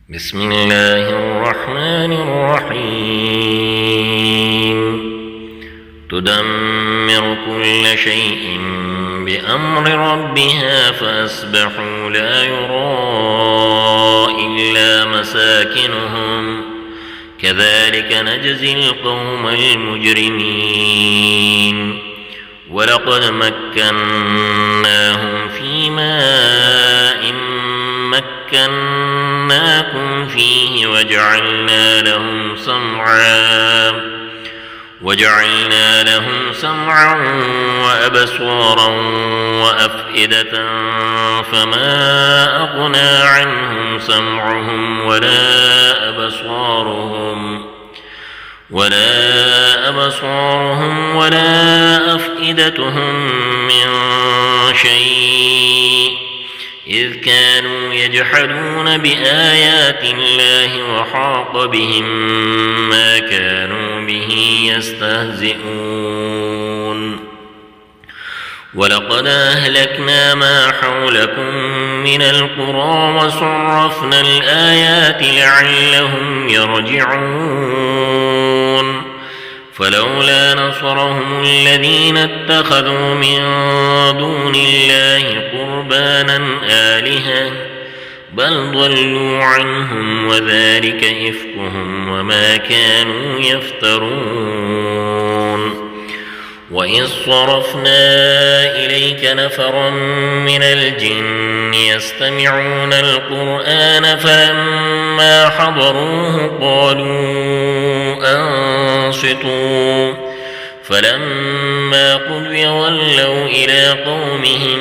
بسم الله الرحمن الرحيم تدمر كل شيء بأمر ربها فأصبحوا لا يرى إلا مساكنهم كذلك نجزي القوم المجرمين ولقد مكناهم في ماء مكناكم فيه وجعلنا لهم سمعا وأبصارا وأفئدة فما أغنى عنهم سمعهم ولا أبصارهم ولا أفئدتهم من شيء إذ كانوا يجحدون بآيات الله وحاق بهم ما كانوا به يستهزئون ولقد أهلكنا ما حولكم من القرى وصرفنا الآيات لعلهم يرجعون فلولا نصرهم الذين اتخذوا من دون الله قربانا آلهة بل ضلوا عنهم وذلك إفكهم وما كانوا يفترون وإذ صرفنا إليك نفرا من الجن يستمعون القرآن فلما حضروه قالوا أنصتوا فلما قضي ولوا إلى قومهم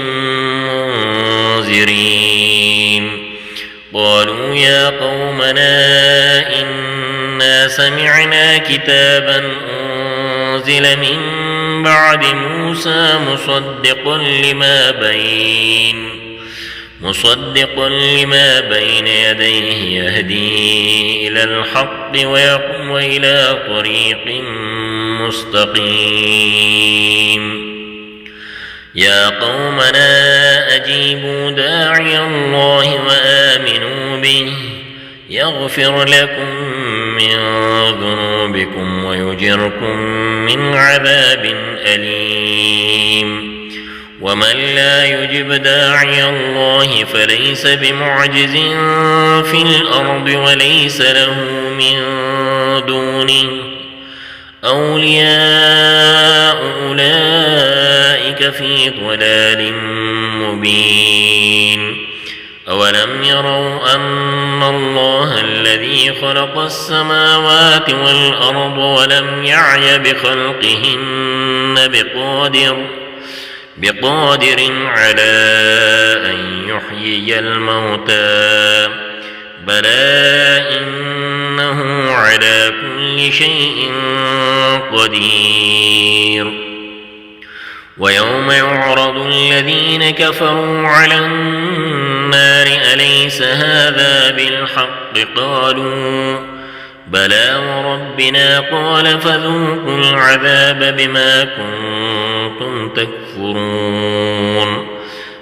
منذرين قالوا يا قومنا إنا سمعنا كتابا أنزل من بعد موسى مصدقا لما بين يديه يهدي إلى الحق وإلى طريق مستقيم يا قومنا أجيبوا داعي الله وآمنوا به يغفر لكم من ذنوبكم ويجركم من عذاب أليم ومن لا يجب داعي الله فليس بمعجز في الأرض وليس له من دونه أولياء أولئك في ضلال مبين أولم يروا أن الله الذي خلق السماوات والأرض ولم يعي بخلقهن بقادر على أن يحيي الموتى بلى إنه على كل شيء قدير ويوم يعرض الذين كفروا على النار أليس هذا بالحق قالوا بلى وربنا قال فذوقوا العذاب بما كنتم تكفرون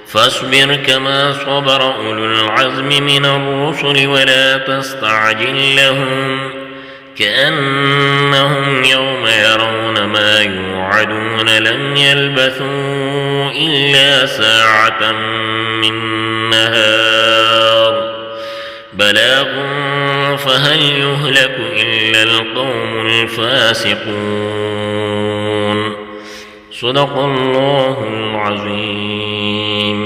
فاصبر كما صبر أولو العزم من الرسل ولا تستعجل لهم كأنهم يوم يرون ما يوعدون لم يلبثوا إلا ساعة من نهار بلاغ فهل يهلك إلا القوم الفاسقون صدق الله العظيم.